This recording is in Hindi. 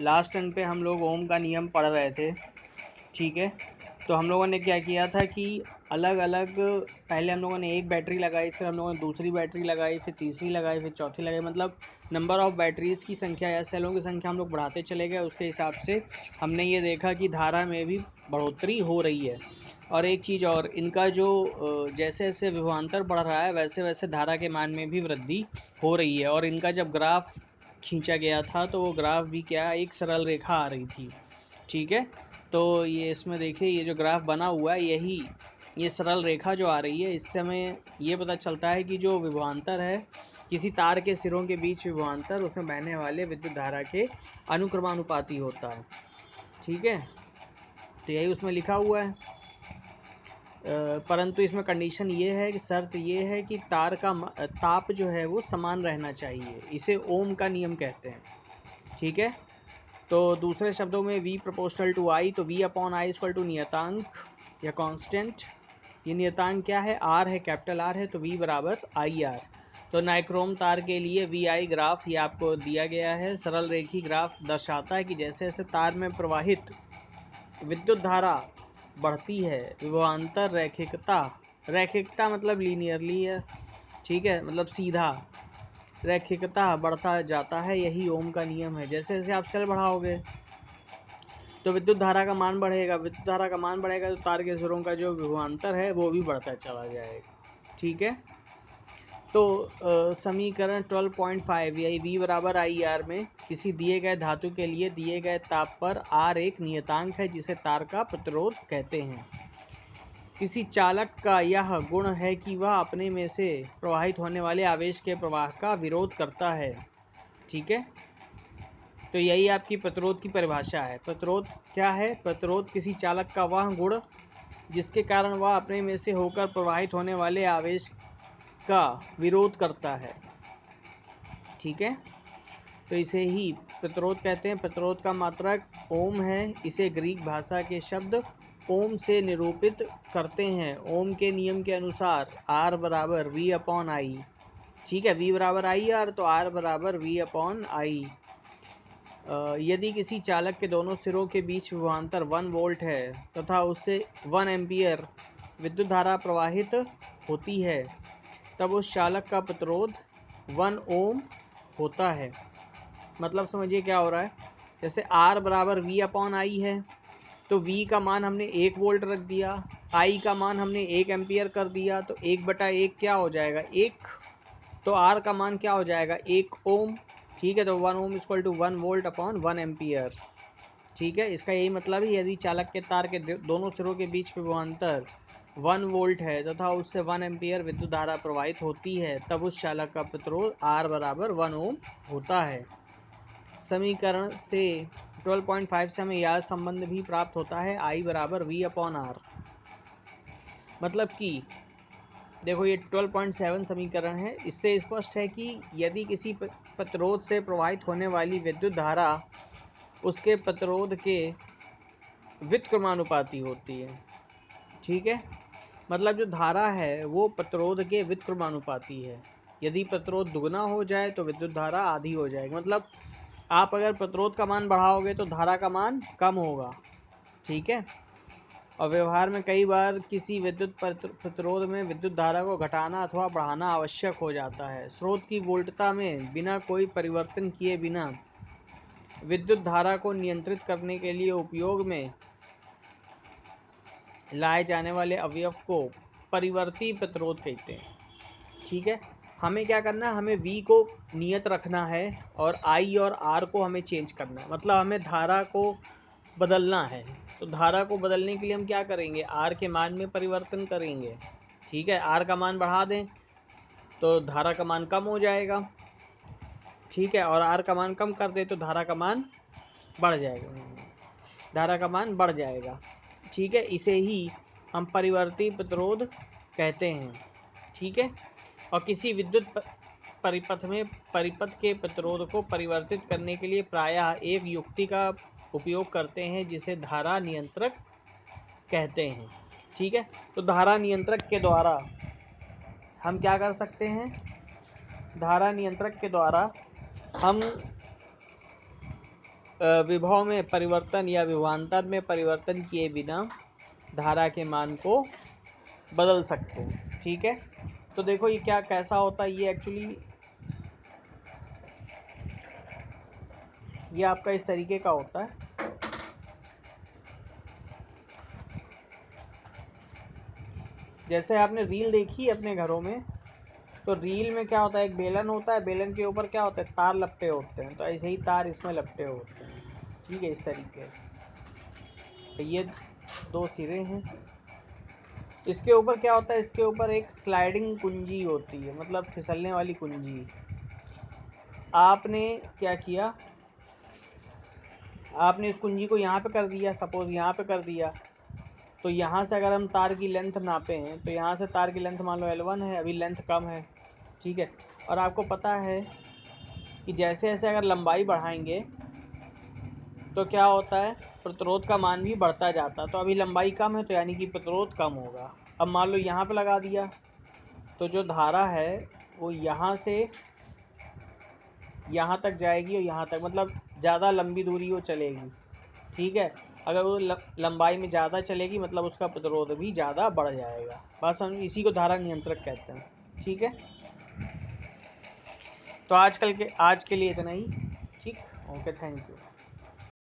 लास्ट टर्न पे हम लोग ओम का नियम पढ़ रहे थे, ठीक है। तो हम लोगों ने क्या किया था कि अलग अलग पहले हम लोगों ने एक बैटरी लगाई, फिर हम लोगों ने दूसरी बैटरी लगाई, फिर तीसरी लगाई, फिर चौथी लगाई। मतलब नंबर ऑफ़ बैटरीज़ की संख्या या सेलों की संख्या हम लोग बढ़ाते चले गए। उसके हिसाब से हमने ये देखा कि धारा में भी बढ़ोतरी हो रही है। और एक चीज़ और, इनका जो जैसे जैसे विभवांतर बढ़ रहा है वैसे वैसे धारा के मान में भी वृद्धि हो रही है। और इनका जब ग्राफ खींचा गया था तो वो ग्राफ भी क्या, एक सरल रेखा आ रही थी, ठीक है। तो ये इसमें देखिए, ये जो ग्राफ बना हुआ है, यही ये सरल रेखा जो आ रही है, इससे हमें ये पता चलता है कि जो विभवांतर है, किसी तार के सिरों के बीच विभवांतर उसमें बहने वाले विद्युत धारा के अनुक्रमानुपाती होता है, ठीक है। तो यही उसमें लिखा हुआ है। परंतु इसमें कंडीशन ये है कि शर्त ये है कि तार का ताप जो है वो समान रहना चाहिए। इसे ओम का नियम कहते हैं, ठीक है। तो दूसरे शब्दों में V प्रोपोर्शनल टू I, तो V upon I equal to नियतांक या कांस्टेंट। ये नियतांक क्या है, R है, कैपिटल R है, तो V बराबर IR। तो नाइक्रोम तार के लिए VI ग्राफ ये आपको दिया गया है। सरल रेखी ग्राफ दर्शाता है कि जैसे जैसे तार में प्रवाहित विद्युत धारा बढ़ती है, विभवांतर रैखिकता मतलब लीनियरली है, ठीक है, मतलब सीधा, रैखिकता बढ़ता जाता है। यही ओम का नियम है। जैसे जैसे आप सेल बढ़ाओगे तो विद्युत धारा का मान बढ़ेगा, विद्युत धारा का मान बढ़ेगा तो तार के सिरों का जो विभवांतर है वो भी बढ़ता चला जाएगा, ठीक है। तो समीकरण 12.5 यानी V बराबर IR में किसी दिए गए धातु के लिए दिए गए ताप पर R एक नियतांक है जिसे तार का प्रतिरोध कहते हैं। किसी चालक का यह गुण है कि वह अपने में से प्रवाहित होने वाले आवेश के प्रवाह का विरोध करता है, ठीक है। तो यही आपकी प्रतिरोध की परिभाषा है। प्रतिरोध क्या है, प्रतिरोध किसी चालक का वह गुण जिसके कारण वह अपने में से होकर प्रवाहित होने वाले आवेश का विरोध करता है, ठीक है। तो इसे ही प्रतिरोध कहते हैं। प्रतिरोध का मात्रक ओम है। इसे ग्रीक भाषा के शब्द ओम से निरूपित करते हैं। ओम के नियम के अनुसार R बराबर V अपॉन आई, ठीक है। V बराबर IR तो R बराबर V अपॉन आई। यदि किसी चालक के दोनों सिरों के बीच विभवांतर 1 वोल्ट है तथा उससे 1 एम्पियर विद्युत धारा प्रवाहित होती है, तब उस चालक का प्रतिरोध 1 ओम होता है। मतलब समझिए क्या हो रहा है, जैसे R बराबर V अपॉन आई है, तो V का मान हमने 1 वोल्ट रख दिया, I का मान हमने 1 एम्पियर कर दिया, तो 1/1 क्या हो जाएगा, 1। तो R का मान क्या हो जाएगा, 1 ओम, ठीक है। तो 1 ohm equal to 1 volt upon 1 ampere, ठीक है। इसका यही मतलब है, यदि चालक के तार के दोनों सिरों के बीच विभवांतर 1 वोल्ट है तथा उससे 1 एम्पियर विद्युत धारा प्रवाहित होती है, तब उस चालक का प्रतिरोध R बराबर 1 ओम होता है। समीकरण से 12.5 से हमें यह संबंध भी प्राप्त होता है, I बराबर V अपॉन R। मतलब कि देखो, ये 12.7 समीकरण है। इससे स्पष्ट है कि यदि किसी प्रतिरोध से प्रवाहित होने वाली विद्युत धारा उसके प्रतिरोध के व्युत्क्रमानुपाती होती है, ठीक है। मतलब जो धारा है वो प्रतिरोध के व्युत्क्रमानुपाती है। यदि प्रतिरोध दुगना हो जाए तो विद्युत धारा आधी हो जाएगी। मतलब आप अगर प्रतिरोध का मान बढ़ाओगे तो धारा का मान कम होगा, ठीक है। और व्यवहार में कई बार किसी विद्युत प्रतिरोध में विद्युत धारा को घटाना अथवा बढ़ाना आवश्यक हो जाता है। स्रोत की वोल्टता में बिना कोई परिवर्तन किए बिना विद्युत धारा को नियंत्रित करने के लिए उपयोग में लाए जाने वाले अवयव को परिवर्ती प्रतिरोध कहते हैं, ठीक है। हमें क्या करना है, हमें V को नियत रखना है और I और R को हमें चेंज करना है। मतलब हमें धारा को बदलना है। तो धारा को बदलने के लिए हम क्या करेंगे, R के मान में परिवर्तन करेंगे, ठीक है। R का मान बढ़ा दें तो धारा का मान कम हो जाएगा, ठीक है। और R का मान कम कर दे तो धारा का मान बढ़ जाएगा, ठीक है। इसे ही हम परिवर्ती प्रतिरोध कहते हैं, ठीक है। और किसी विद्युत परिपथ के प्रतिरोध को परिवर्तित करने के लिए प्रायः एक युक्ति का उपयोग करते हैं जिसे धारा नियंत्रक कहते हैं, ठीक है। तो धारा नियंत्रक के द्वारा हम क्या कर सकते हैं, धारा नियंत्रक के द्वारा हम विभव में परिवर्तन या विभवांतर में परिवर्तन किए बिना धारा के मान को बदल सकते हैं। ठीक है, तो देखो ये क्या कैसा होता है, ये एक्चुअली ये आपका इस तरीके का होता है। जैसे आपने रील देखी अपने घरों में, तो रील में क्या होता है, एक बेलन होता है, बेलन के ऊपर क्या होता है, तार लपटे होते हैं। तो ऐसे ही तार इसमें लपटे होते हैं। ठीक है, इस तरीके तो ये दो सिरे हैं। इसके ऊपर क्या होता है, इसके ऊपर एक स्लाइडिंग कुंजी होती है, मतलब फिसलने वाली कुंजी। आपने क्या किया, आपने इस कुंजी को यहाँ पे कर दिया, सपोज यहाँ पे कर दिया। तो यहाँ से अगर हम तार की लेंथ नापे हैं, तो यहाँ से तार की लेंथ मान लो L1 है, अभी लेंथ कम है। ठीक है, और आपको पता है कि जैसे जैसे अगर लंबाई बढ़ाएंगे तो क्या होता है, प्रतिरोध का मान भी बढ़ता जाता है। तो अभी लंबाई कम है, तो यानी कि प्रतिरोध कम होगा। अब मान लो यहाँ पे लगा दिया, तो जो धारा है वो यहाँ से यहाँ तक जाएगी, और यहाँ तक मतलब ज़्यादा लंबी दूरी वो चलेगी। ठीक है, अगर वो लंबाई में ज़्यादा चलेगी मतलब उसका प्रतिरोध भी ज़्यादा बढ़ जाएगा। बस हम इसी को धारा नियंत्रक कहते हैं। ठीक है, तो आज के लिए इतना ही। ठीक, ओके, थैंक यू।